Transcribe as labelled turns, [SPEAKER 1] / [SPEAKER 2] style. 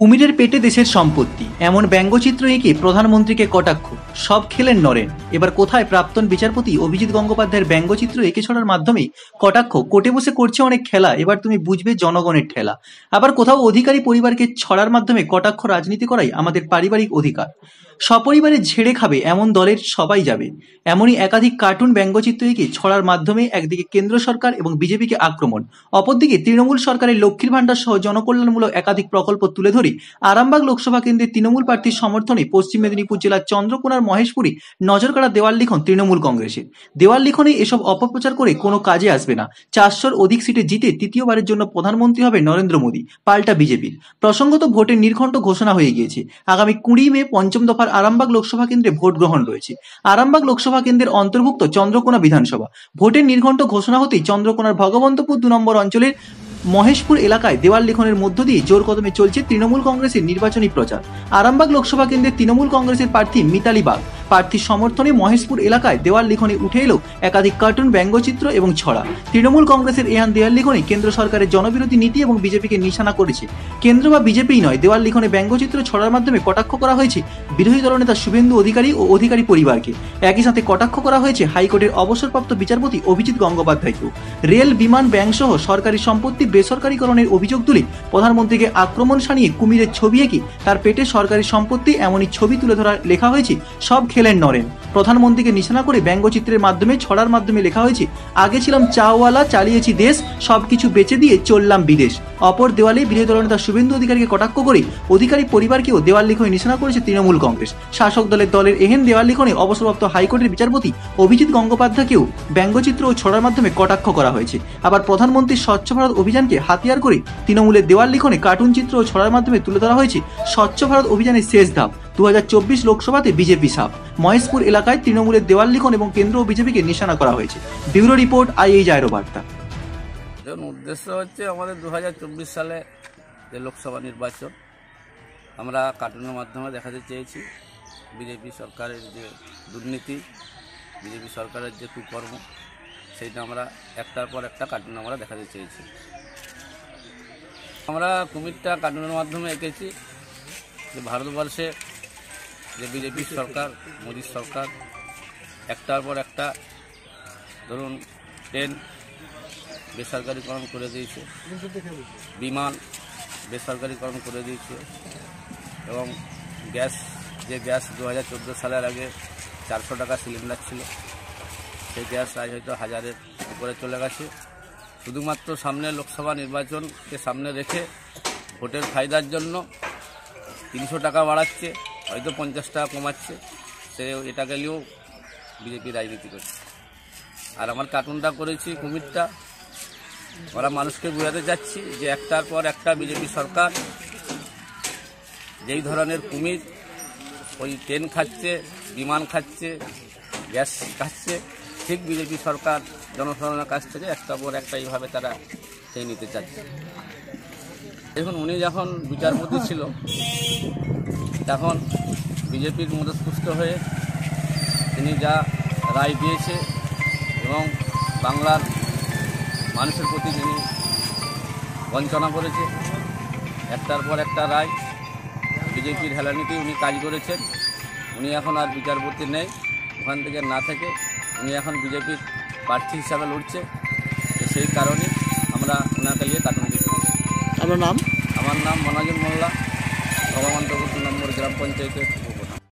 [SPEAKER 1] কুমিরের পেটে দেশের সম্পত্তি এমন ব্যঙ্গচিত্র এঁকে প্রধানমন্ত্রীকে কটাক্ষ, সব খেলেন নরেন। এবার কোথায় প্রাক্তন বিচারপতি অভিজিৎ গঙ্গোপাধ্যায়ের ব্যঙ্গচিত্র এঁকে ছড়ার মাধ্যমে কটাক্ষ, কোর্টে বসে করছে অনেক খেলা, এবার তুমি বুঝবে জনগণের ঠেলা। আবার কোথাও অধিকারী পরিবারকে ছড়ার মাধ্যমে কটাক্ষ, রাজনীতি করাই আমাদের পারিবারিক অধিকার, সপরিবারে ঝেড়ে খাবে এমন দলের সবাই যাবে। এমনই একাধিক কার্টুন ব্যঙ্গচিত্র এঁকে ছড়ার মাধ্যমে একদিকে কেন্দ্র সরকার এবং বিজেপিকে আক্রমণ, অপরদিকে তৃণমূল সরকারের লক্ষ্মীর ভাণ্ডার সহ জনকল্যাণমূলক একাধিক প্রকল্প তুলে ধরে আরামবাগ লোকসভা কেন্দ্রের তৃণমূল প্রার্থীর সমর্থনে পশ্চিম মেদিনীপুর জেলার চন্দ্রকোনার মহেশপুরে নজরকাড়া দেওয়াল লিখন তৃণমূল কংগ্রেসের। দেওয়াল লিখনে এসব অপপ্রচার করে কোনো কাজে আসবে না। 400-র অধিক সিটে জিতে তৃতীয়বারের জন্য প্রধানমন্ত্রী হবে নরেন্দ্র মোদী, পাল্টা বিজেপির। প্রসঙ্গত ভোটের নির্ঘণ্ট ঘোষণা হয়ে গিয়েছে। আগামী 20 মে পঞ্চম দফার আরামবাগ লোকসভা কেন্দ্রে ভোট গ্রহণ রয়েছে। আরামবাগ লোকসভা কেন্দ্রের অন্তর্ভুক্ত চন্দ্রকোনা বিধানসভা। ভোটের নির্ঘণ্ট ঘোষণা হতেই চন্দ্রকোনার ভগবন্তপুর 2 নম্বর অঞ্চলের মহেশপুর এলাকায় দেওয়াল লিখনের মধ্য দিয়ে জোর কদমে চলছে তৃণমূল কংগ্রেসের নির্বাচনী প্রচার। আরামবাগ লোকসভা কেন্দ্রের তৃণমূল কংগ্রেসের প্রার্থী মিতালি বাগ প্রার্থীর সমর্থনে মহেশপুর এলাকায় দেওয়াল লিখনে উঠে এলো একাধিক কার্টুন ব্যঙ্গচিত্র এবং ছড়া। তৃণমূল কংগ্রেসের এহান দেওয়াল লিখনে কেন্দ্র সরকারের জনবিরোধী নীতি এবং বিজেপিকে নিশানা করেছে। কেন্দ্র বা বিজেপিই নয়, দেওয়াল লিখনে ব্যঙ্গচিত্র ছড়ার মাধ্যমে কটাক্ষ করা হয়েছে বিরোধী দলনেতা শুভেন্দু অধিকারী ও অধিকারী পরিবারকে। একই সাথে কটাক্ষ করা হয়েছে হাইকোর্টের অবসরপ্রাপ্ত বিচারপতি অভিজিৎ গঙ্গোপাধ্যায়কেও। রেল, বিমান, ব্যাংক সহ সরকারি সম্পত্তি বেসরকারীকরণের অভিযোগ তুলে প্রধানমন্ত্রীকে আক্রমণ শানিয়ে কুমিরের ছবি এঁকে তার পেটে সরকারি সম্পত্তি এমনই ছবি তুলে ধরা লেখা হয়েছে সব খেলেন নরেন। প্রধানমন্ত্রীকে নিশানা করে ব্যঙ্গচিত্রের মাধ্যমে ছড়ার মাধ্যমে লেখা হয়েছে আগে ছিলাম চাওয়ালা, চালিয়েছি দেশ, সবকিছু বেচে দিয়ে চললাম বিদেশ। অপর দেওয়ালে বিরোধী দলনেতা শুভেন্দু অধিকারীকে কটাক্ষ করে অধিকারী পরিবারকেও দেওয়াল লিখনে নিশানা করেছে তৃণমূল কংগ্রেস। শাসক দলের এহেন দেওয়াল লিখনে অবসরপ্রাপ্ত হাইকোর্টের বিচারপতি অভিজিৎ গঙ্গোপাধ্যায়কেও ব্যঙ্গচিত্র ও ছড়ার মাধ্যমে কটাক্ষ করা হয়েছে। আবার প্রধানমন্ত্রীর স্বচ্ছ ভারত অভিযানকে হাতিয়ার করে তৃণমূলের দেওয়াল লিখনে কার্টুন চিত্র ও ছড়ার মাধ্যমে তুলে ধরা হয়েছে স্বচ্ছ ভারত অভিযানের শেষ ধাপ 2024 লোকসভাতে বিজেপি সাপ। মহেশপুর এলাকায় তৃণমূলের দেওয়াল লিখন এবং কেন্দ্র ও বিজেপিকে নিশানা করা হয়েছে। ব্যুরো রিপোর্ট, আইএইচ আয়রো বার্তা।
[SPEAKER 2] উদ্দেশ্য হচ্ছে আমাদের 2024 সালে যে লোকসভা নির্বাচন, আমরা কার্টুনের মাধ্যমে দেখাতে চেয়েছি বিজেপি সরকারের যে দুর্নীতি, বিজেপি সরকারের যে কুকর্ম, সেইটা আমরা একটার পর একটা কার্টুন আমরা দেখাতে চেয়েছি। আমরা কুমিরটা কার্টুনের মাধ্যমে এঁকেছি যে ভারতবর্ষে যে বিজেপি সরকার, মোদী সরকার একটার পর একটা, ধরুন ট্রেন বেসরকারিকরণ করে দিয়েছে, বিমান বেসরকারিকরণ করে দিয়েছে, এবং গ্যাস 2014 সালের আগে 400 টাকা সিলিন্ডার ছিল, সেই গ্যাস আজ হয়তো 1000-এর উপরে চলে গেছে। শুধুমাত্র সামনে লোকসভা নির্বাচনকে সামনে রেখে ভোটের ফায়দার জন্য 300 টাকা বাড়াচ্ছে, হয়তো 50 টাকা কমাচ্ছে, সে এটাকে নিয়েও বিজেপি রাজনীতি করছে। আর আমার কার্টুনটা করেছি কুমিরটা, ওরা মানুষকে বোঝাতে চাচ্ছি যে একটার পর একটা বিজেপি সরকার যেই ধরনের কুমির, ওই ট্রেন খাচ্ছে, বিমান খাচ্ছে, গ্যাস খাচ্ছে, ঠিক বিজেপি সরকার জনসাধারণের কাছ থেকে একটা পর একটা এইভাবে তারা খেয়ে নিতে চাচ্ছে। দেখুন, উনি যখন বিচারপতি ছিল তখন বিজেপির মদতপুষ্ট হয়ে তিনি যা রায় দিয়েছে এবং বাংলার মানুষের প্রতি তিনি বঞ্চনা করেছে, একটার পর একটা রায় বিজেপির হেলানিতেই উনি কাজ করেছেন। উনি এখন আর বিচারপতি নেই, ওখান থেকে না থেকে উনি এখন বিজেপির প্রার্থী হিসাবে লড়ছে। সেই কারণে আমরা ওনাকে নিয়ে কার্টুন দিচ্ছি।
[SPEAKER 1] আপনার নাম?
[SPEAKER 2] আমার নাম মনাজুল মোল্লা, ভগবন্তপুর 2 নম্বর গ্রাম পঞ্চায়েতের